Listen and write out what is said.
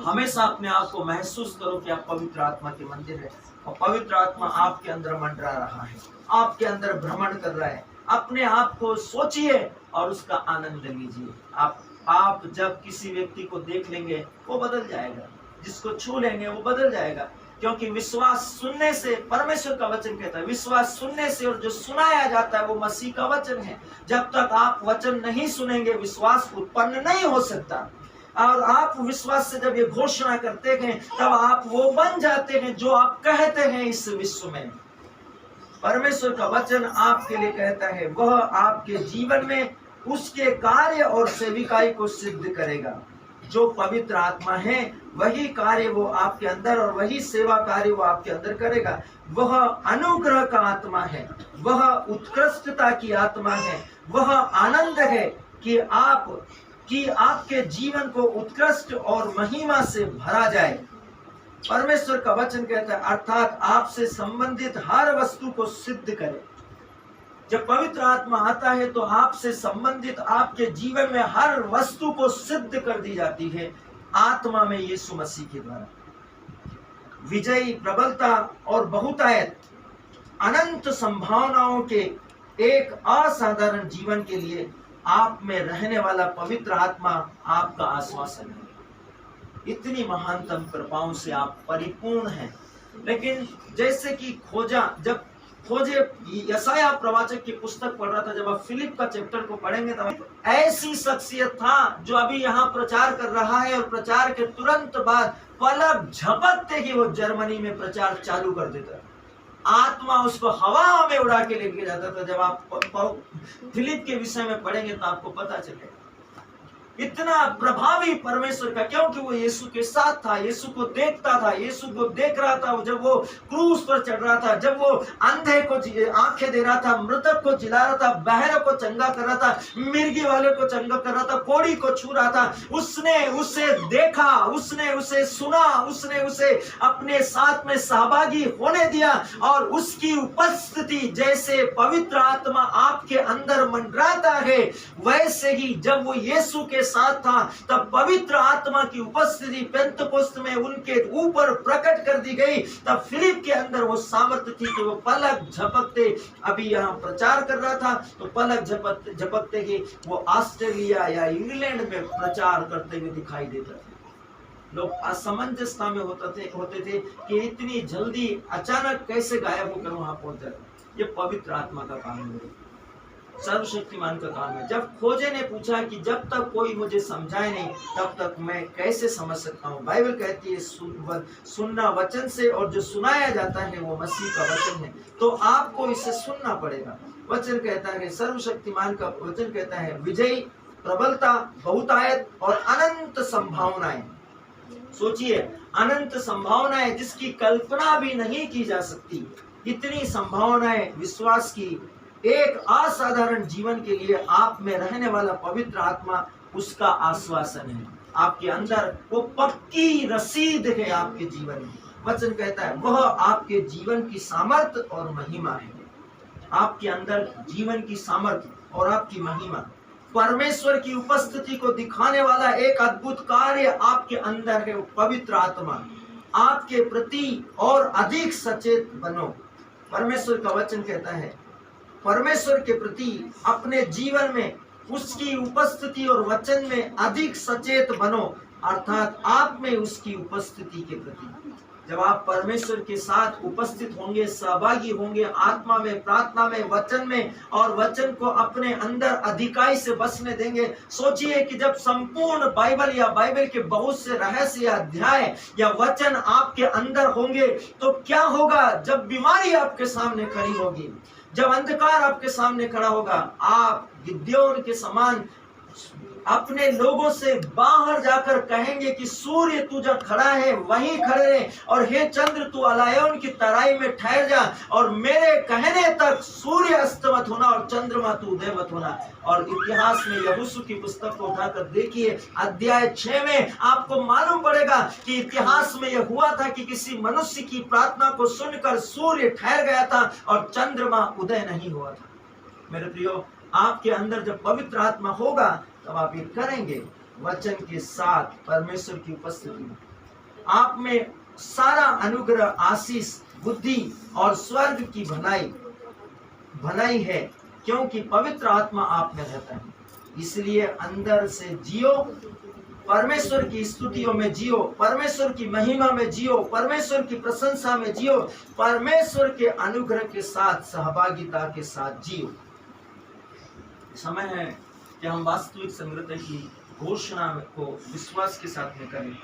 हमेशा अपने आप को महसूस करो कि आप पवित्र आत्मा के मंदिर है और पवित्र आत्मा आपके अंदर मंडरा रहा है, आपके अंदर भ्रमण कर रहा है। अपने आप को सोचिए और उसका आनंद लीजिए। आप जब किसी व्यक्ति को देख लेंगे वो बदल जाएगा, जिसको छू लेंगे वो बदल जाएगा, क्योंकि विश्वास सुनने से, परमेश्वर का वचन कहता है विश्वास सुनने से, और जो सुनाया जाता है वो मसीह का वचन है। जब तक आप वचन नहीं सुनेंगे विश्वास उत्पन्न नहीं हो सकता। और आप विश्वास से जब ये घोषणा करते हैं तब आप वो बन जाते हैं जो आप कहते हैं इस विश्व में। परमेश्वर का वचन आपके लिए कहता है वह आपके जीवन में उसके कार्य और सेविकाई को सिद्ध करेगा। जो पवित्र आत्मा है वही कार्य वो आपके अंदर और वही सेवा कार्य वो आपके अंदर करेगा। वह अनुग्रह का आत्मा है, वह उत्कृष्टता की आत्मा है, वह आनंद है कि आपके जीवन को उत्कृष्ट और महिमा से भरा जाए। परमेश्वर का वचन कहता है अर्थात आपसे संबंधित हर वस्तु को सिद्ध करे। जब पवित्र आत्मा आता है तो आपसे संबंधित आपके जीवन में हर वस्तु को सिद्ध कर दी जाती है आत्मा में यीशु मसीह के द्वारा। विजयी, प्रबलता और बहुतायत, अनंत संभावनाओं के एक असाधारण जीवन के लिए आप में रहने वाला पवित्र आत्मा आपका आश्वासन है। इतनी महानतम कृपाओं से आप परिपूर्ण हैं। लेकिन जैसे कि जब खोजे यशायाह प्रवाचक की पुस्तक पढ़ रहा था, जब आप फिलिप का चैप्टर को पढ़ेंगे तब ऐसी शख्सियत था जो अभी यहाँ प्रचार कर रहा है और प्रचार के तुरंत बाद पलक झपकते ही वो जर्मनी में प्रचार चालू कर देता। आत्मा उसको हवा में उड़ा के लेके जाता था। जब आप फिलिप के विषय में पढ़ेंगे तो आपको पता चलेगा इतना प्रभावी परमेश्वर का, क्योंकि वो यीशु के साथ था, यीशु को देखता था, यीशु को देख रहा था जब वो क्रूस पर चढ़ रहा था, जब वो अंधे को आंखें दे रहा था, मृतक को जिला रहा था, बहरे को चंगा कर रहा था, मिर्गी वाले को चंगा कर रहा था, कोढ़ी को छू रहा था। उसने उसे देखा, उसने उसे सुना, उसने उसे अपने साथ में सहभागी होने दिया और उसकी उपस्थिति जैसे पवित्र आत्मा आपके अंदर मंडराता है वैसे ही जब वो यीशु के साथ था तब पवित्र आत्मा की उपस्थिति पेंतकोस्त में उनके ऊपर प्रकट कर दी गई। तब फिलिप के अंदर वो सामर्थ्य थी कि वो पलक झपकते, अभी यहाँ प्रचार कर रहा था तो पलक झपकते ही वो ऑस्ट्रेलिया या इंग्लैंड में प्रचार करते हुए दिखाई देता था। लोग असमंजसता में होते थे कि इतनी जल्दी अचानक कैसे गायब होकर वहां पहुंच जाता। ये पवित्र आत्मा का काम है, सर्वशक्तिमान का काम है। जब खोजे ने पूछा कि जब तक कोई मुझे समझाए नहीं तब तक मैं कैसे समझ सकता हूँ। बाइबल कहती है सुनना वचन से और जो सुनाया जाता है वो मसीह का वचन है, तो आपको इसे सुनना पड़ेगा। वचन कहता है, सर्वशक्तिमान का वचन कहता है विजयी, प्रबलता, बहुतायत और अनंत संभावनाएं। सोचिए, अनंत संभावनाएं जिसकी कल्पना भी नहीं की जा सकती। इतनी संभावनाएं विश्वास की एक असाधारण जीवन के लिए आप में रहने वाला पवित्र आत्मा उसका आश्वासन है। आपके अंदर वो पक्की रसीद है आपके जीवन में। वचन कहता है वह आपके जीवन की सामर्थ्य और महिमा है। आपके अंदर जीवन की सामर्थ्य और आपकी महिमा, परमेश्वर की उपस्थिति को दिखाने वाला एक अद्भुत कार्य आपके अंदर है। पवित्र आत्मा आपके प्रति और अधिक सचेत बनो। परमेश्वर का वचन कहता है परमेश्वर के प्रति अपने जीवन में उसकी उपस्थिति और वचन में अधिक सचेत बनो, अर्थात आप में उसकी उपस्थिति के प्रति। जब आप परमेश्वर के साथ उपस्थित होंगे, सहभागी होंगे आत्मा में, प्रार्थना में, वचन में, और वचन को अपने अंदर अधिकाई से बसने देंगे। सोचिए कि जब संपूर्ण बाइबल या बाइबल के बहुत से रहस्य या अध्याय या वचन आपके अंदर होंगे तो क्या होगा। जब बीमारी आपके सामने खड़ी होगी, जब अंधकार आपके सामने खड़ा होगा, आप गिद्योन के समान अपने लोगों से बाहर जाकर कहेंगे कि सूर्य तू जब खड़ा है वहीं खड़े रहे, और हे चंद्र तू अलायोन की तराई में ठहर जा, और मेरे कहने तक सूर्य अस्त मत होना और चंद्रमा तू उदय मत होना। और इतिहास में यहोशू की पुस्तक को उठाकर देखिए, अध्याय 6 में आपको मालूम पड़ेगा कि इतिहास में यह हुआ था कि किसी मनुष्य की प्रार्थना को सुनकर सूर्य ठहर गया था और चंद्रमा उदय नहीं हुआ था। मेरे प्रियो, आपके अंदर जब पवित्र आत्मा होगा तब आप ये करेंगे वचन के साथ, परमेश्वर की उपस्थिति में। आप में सारा अनुग्रह, आशीष, बुद्धि और स्वर्ग की भलाई है, क्योंकि पवित्र आत्मा आप में रहता है। इसलिए अंदर से जियो, परमेश्वर की स्तुतियों में जियो, परमेश्वर की महिमा में जियो, परमेश्वर की प्रशंसा में जियो, परमेश्वर के अनुग्रह के साथ, सहभागिता के साथ जियो। समय है कि हम वास्तविक समृद्धि की घोषणा को विश्वास के साथ में करें।